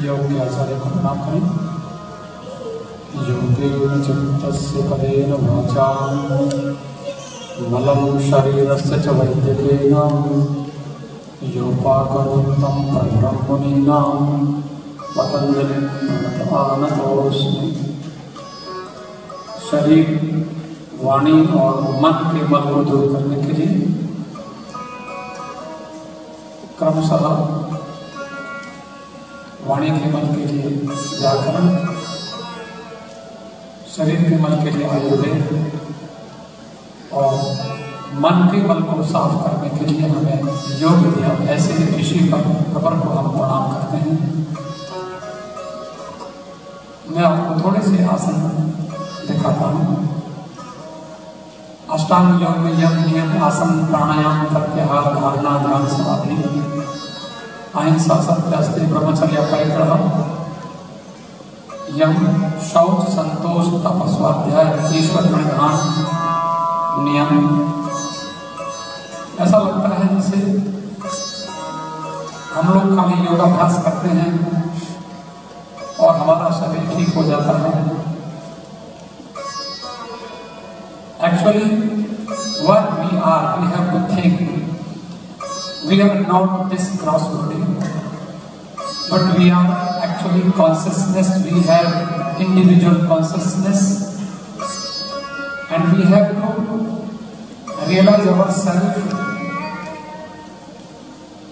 योग के आचार्य को प्रणाम करें। योगेन चित्तस्य पदेन वाचा मलं शरीरस्य च वैद्यकेन योपाकरोत्तं परब्रह्मणीनां पतञ्जलिं प्रणतोऽस्मि। शरीर, वाणी और मन के मल को दूर करने के लिए क्रमशः वाणी के मल के लिए व्याकरण, शरीर के मल के लिए आयुर्वेद और मन के मल को साफ करने के लिए हमें योग दिया। ऐसे ऋषि खबर को हम प्रणाम करते हैं। मैं आपको थोड़े से आसन दिखाता हूँ। अष्टांग योग में यम, नियम, आसन, प्राणायाम, प्रत्याहार, धारणा, ध्यान, समाधि, अहिंसा, सत्य, अस्तेय, ब्रह्मचर्य, परिग्रह, यम, शौच, संतोष, तप, स्वाध्याय, ईश्वर प्रणिधान, नियम। ऐसा लगता है जैसे हम लोग खाली योगाभ्यास करते हैं और हमारा शरीर ठीक हो जाता है। Actually, what we are, we have to think. We are not this gross body, but we are actually consciousness. We have individual consciousness, and we have to realize ourselves.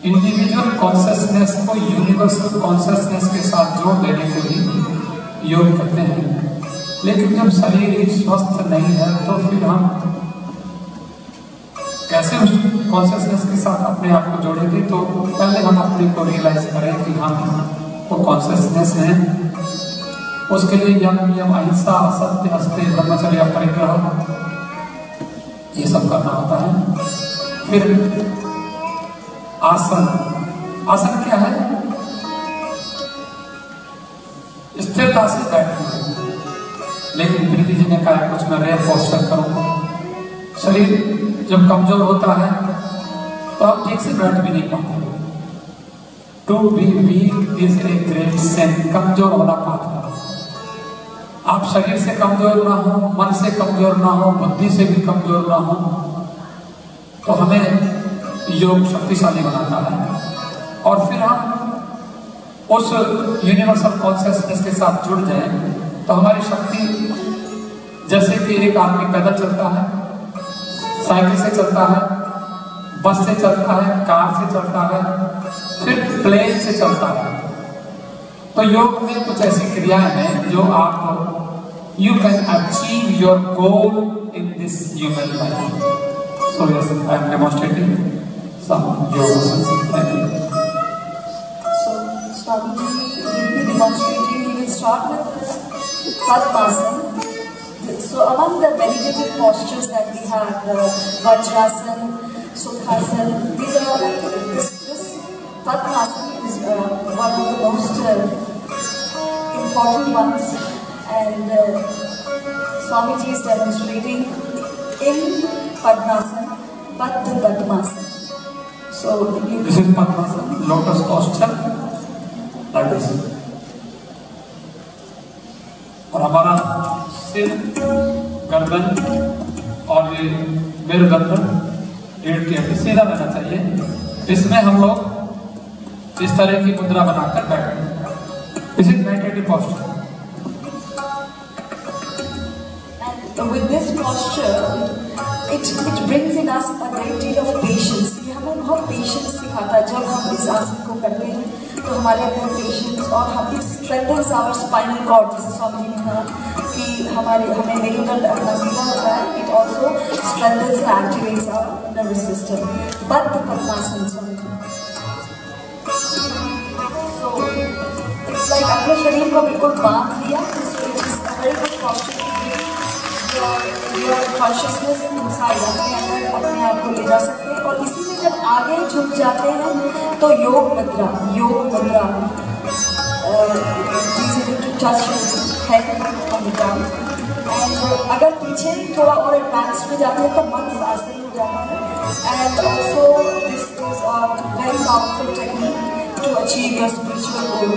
Individual consciousness को universal consciousness के साथ जोड़ देने के लिए योग करते हैं। लेकिन जब शरीर ही स्वस्थ नहीं है तो फिर हम कैसे उस कॉन्शियसनेस के साथ अपने आप को जोड़ेंगे? तो पहले हम अपने को रियलाइज करें कि हम वो कॉन्शियसनेस हैं। उसके लिए यम, नियम, अहिंसा, सत्य, अस्तेय, ब्रह्मचर्य, परिग्रह ये सब करना होता है। फिर आसन। आसन क्या है? स्थिरता से बैठना। लेकिन प्रीति जी ने कहा कुछ मैं रेयर पोस्चर करूंगा। शरीर जब कमजोर होता है तो आप ठीक से बैठ भी नहीं पाते। To be weak is a great sin. कमजोर होना पाप है। आप शरीर से कमजोर ना हो, मन से कमजोर ना हो, बुद्धि से भी कमजोर ना हो, तो हमें योग शक्तिशाली बनाता है। और फिर हम उस यूनिवर्सल कॉन्शियसनेस के साथ जुड़ जाएं तो हमारी शक्ति, जैसे कि एक आदमी पैदल चलता है, साइकिल से चलता है, बस से चलता है, कार से चलता है, फिर प्लेन से चलता है। तो योग में कुछ ऐसी क्रियाएं हैं जो आप you can achieve your goal in this human life. So yes, I am demonstrating some yoga. Thank you. So Swamiji will be demonstrating. He will start with Padmasana. So among the meditative postures that we have, Vajrasana, Sukhasana, these are this Padmasana is one of the most important ones, and Swamiji is demonstrating in Padmasana, Padmasana. So this is Padmasana, lotus posture, like this. और हमारा सिर, गर्दन और ये मेरुदंड, रीढ़ की हड्डी सीधा रहना चाहिए। इसमें हम लोग इस तरह की मुद्रा बनाकर बैठेंगे। This is meditative posture. And with this posture, it brings in us a great deal of patience. ये हमें बहुत पेशेंस सिखाता है। जब हम इस आसन को करते हैं तो हमारे अंदर पेशेंस, और हम it strengthens our spinal cord. जैसे स्वामी जी ने कहा कि हमें मेरुदंड अपना सीधा होता है। It also strengthens and activates our nervous system. Padmasana Swami ji. So it's like अपने शरीर को बिल्कुल बांध लिया। Very good posture. Your consciousness inside, अपने आप को ले जा सकते हैं। और इसी में जब आगे झुक जाते हैं तो योग मुद्रा touch head on the ground. And अगर पीछे थोड़ा और एडवांस में जाते हैं तो मन आसन हो जाता है। And also this is a very powerful technique to achieve your spiritual goal,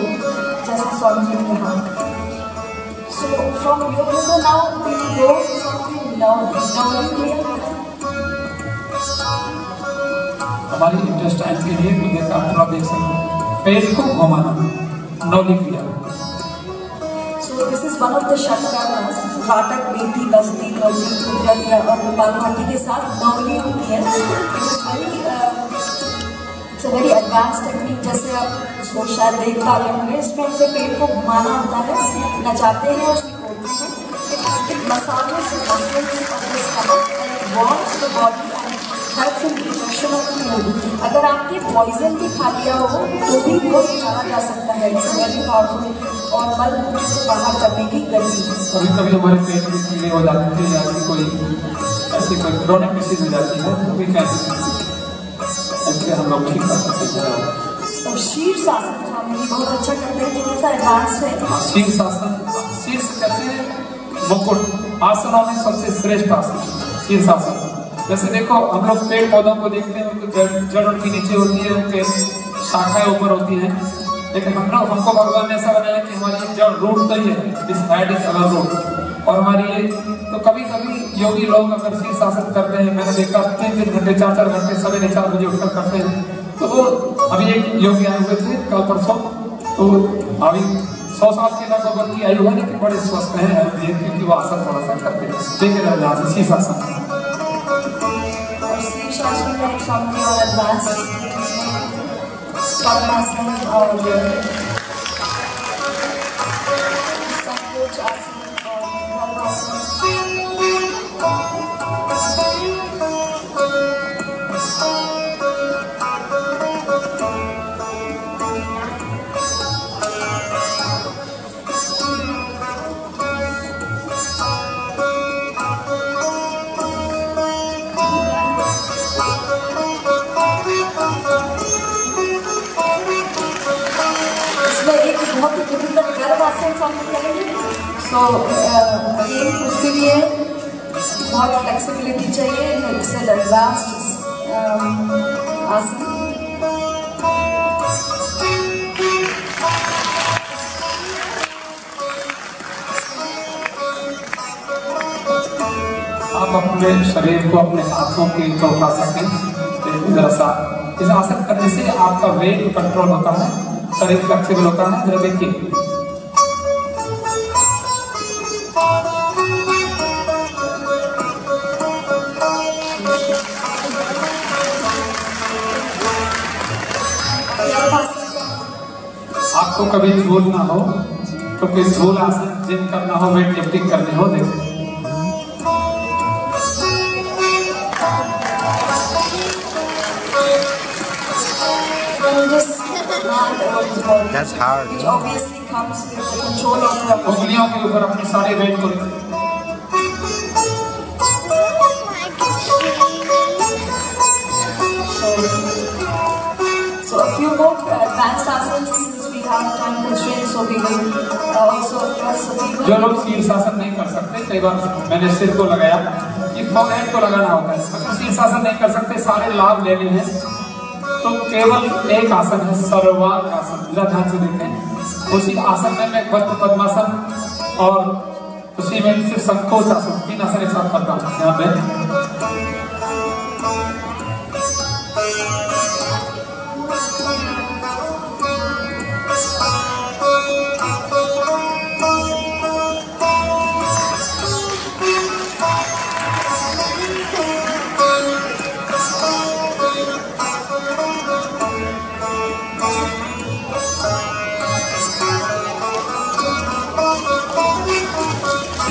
जैसा स्वामी जी ने कहा. So from yoga now we go something Navali क्रिया. हमारी इंटेस्टाइन के लिए तो देखा थोड़ा देख सकते हो, पेट को घुमाना, नौली क्रिया. So this is one of the शतकारास, वाटक, बेटी, बस्ती, नौली, कुंडलिया और कपालभाति के साथ नौली होती है. It's a very advanced technique. जैसे आप उसको शायद देख पा रहे होंगे, इसमें अपने पेट को घुमाना होता है, नचाते हैं और सिकोड़ते हैं. It massages the muscles of the stomach and it warms the body and helps in digestion of food. अगर आपने पॉइजन भी खा लिया हो तो भी वो निकाला जा सकता है. It's very powerful और मल मूत्र को बाहर करने की गति. कभी कभी हमारे पेट में कीड़े हो जाते हैं या ऐसी कोई क्रोनिक डिसीज हो जाती है तो भी कैसे ऐसे हम लोग ठीक कर सकते हैं. शीर्षासन स्वामी जी बहुत अच्छा करते हैं, थोड़ा सा एडवांस है. शीर्षासन, शीर्ष कहते हैं मुकुट, आसनों में सबसे श्रेष्ठ आसन शीर्षासन. जैसे देखो हम लोग पेड़ पौधों को देखते हैं, उनकी जड़ उनकी नीचे होती है, उनके शाखाएं ऊपर होती हैं, लेकिन हमको भगवान ने ऐसा बनाया कि हमारी जड़ रूट तो ही है, this head is our root. और हमारी ये तो कभी कभी योगी लोग अगर शीर्षासन करते हैं, मैंने देखा 3-3 घंटे 4-4 घंटे सवेरे 4 बजे उठकर करते हैं. तो वो अभी एक योगी आए हुए थे कल परसों, तो अभी 100 साल के लगभग उनकी आयु है, लेकिन बड़े स्वस्थ हैं क्योंकि वो आसन थोड़ा सा करते हैं. ठीक है राजा शीर्षासन. और शीर्षासन में स्वामी और एडवांस पद्मासन और संकोच आसन और धर्मासन. बहुत ही डिफिकल्ट गर्भासन स्वामी करेंगे. सो उसके लिए बहुत फ्लेक्सिबिलिटी चाहिए. इट्स एन एडवांस्ड आसन. आप अपने शरीर को अपने हाथों के ऊपर उठा सकें जरा सा. इस आसन करने से आपका वेट कंट्रोल होता है, शरीर फ्लेक्सिबल होता है. जरा देखिए आपको कभी झूल ना हो, क्योंकि झूल आसन जिम करना हो, वेट लिफ्टिंग करनी हो, देखिए That's hard. Which obviously comes with the control of your उंगलियों के ऊपर अपने सारे वेट को. So a few more advanced asanas since we have time constraints, so we will also address the people. जो लोग शीर्षासन नहीं कर सकते, कई बार मैंने सिर को लगाया, ये फोरहेड को लगाना होता है. अगर शीर्षासन नहीं कर सकते, सारे लाभ लेने हैं तो केवल एक आसन है, सर्वांग आसन. जरा ध्यान से देखें. उसी आसन में मैं वक्र पद्मासन और उसी में सिर्फ संकोच आसन, 3 आसन एक साथ करता हूँ. यहाँ पे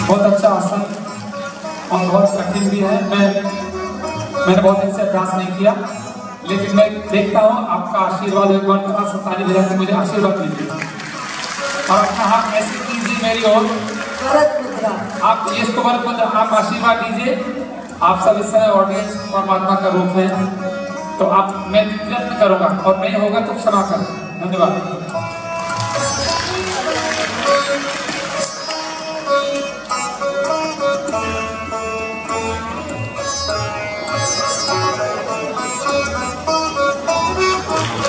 बहुत अच्छा आसन और बहुत कठिन भी है. मैंने बहुत दिन से अभ्यास नहीं किया, लेकिन मैं देखता हूँ आपका आशीर्वाद एक बार ताली बजा के मुझे आशीर्वाद कीजिए और अपना हाथ ऐसे कीजिए मेरी ओर. आप इसको वरद मुद्रा, आप आशीर्वाद दीजिए. आप सब इस समय ऑडियंस परमात्मा का रूप है, तो आप मैं प्रयत्न करूंगा और नहीं होगा तो क्षमा करें. धन्यवाद.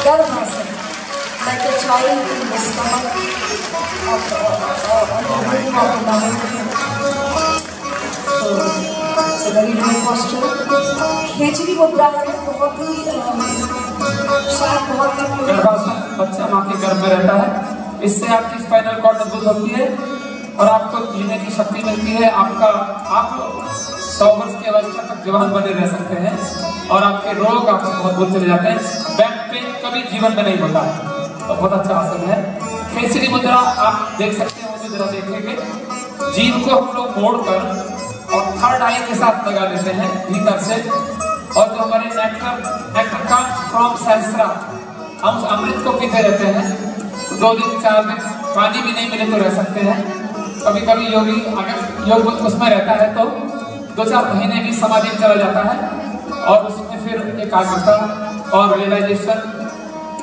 Garbasan, like child in the stomach of the mother. So it's a very good posture. खेचरी मुद्रा है, बहुत ही शायद बहुत ही बच्चा माँ के गर्भ में रहता है, इससे आपकी स्पाइनल कॉर्ड मजबूत होती है और आपको जीने की शक्ति मिलती है। आप 100 वर्ष की अवस्था तक जवान बने रह सकते हैं और आपके रोग आपसे बहुत दूर चले जाते हैं। बैक पेन कभी जीवन में नहीं होता है, तो बहुत अच्छा आसन है। खेचरी मुद्रा आप देख सकते हैं, मुझे जरा देखेंगे। जीभ को हम लोग मोड़कर और थर्ड आई के साथ लगा लेते हैं भीतर से, और जो हमारे नेक्टर कम्स फ्रॉम सहस्रा, हम अमृत को पीते रहते हैं। 2 दिन 4 दिन पानी भी नहीं मिले तो रह सकते हैं। कभी कभी योगी अगर योग उसमें रहता है तो 2-4 महीने भी समाधि में चला जाता है और उसमें फिर एकाग्रता और रियलाइजेशन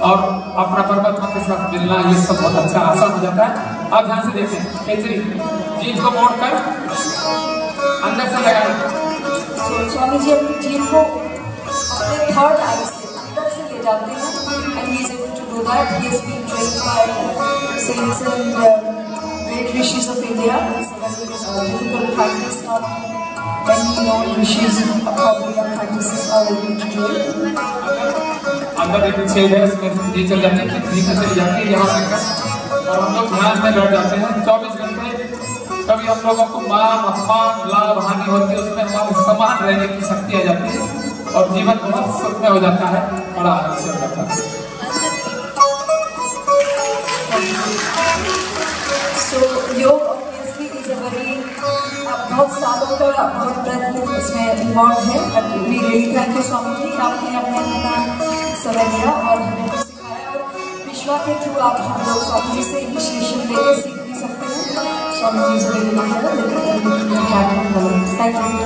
और अपना परमात्मा के साथ मिलना, ये सब बहुत अच्छा आसान हो जाता है। आप ध्यान से देखें, खेचरी जीभ को मोड़कर अंदर से लगाएं। स्वामी जी अपनी जीभ को अपने थर्ड आई से अंदर से ले जाते हैं, and he is able to do that. He has been trained by saints and great rishis of India. It's a very difficult practice. Not many known rishis probably are practicing are able to do it. अंदर एक छेद है, इसमें दी चल जाती है, भीतर चली जाती है यहाँ तक, और हम लोग ध्यान में बैठ जाते हैं 24 घंटे। कभी हम लोगों को मान अपमान लाभ हानि होती है, उसमें हमारे समान रहने की शक्ति आ जाती है और जीवन बहुत सुखमय हो जाता है, बड़ा आनंद हो जाता है। So योग obviously is a very बहुत सालों का बहुत प्रयत्न इसमें इन्वॉल्व है, but we really thank you Swami ji, आपने अपना समय दिया और हमें कुछ सिखाया। और विश्वा के थ्रू आप हम लोग स्वामी जी से इनिशिएशन लेकर सीख भी सकते हैं। स्वामी जी से थैंक यू।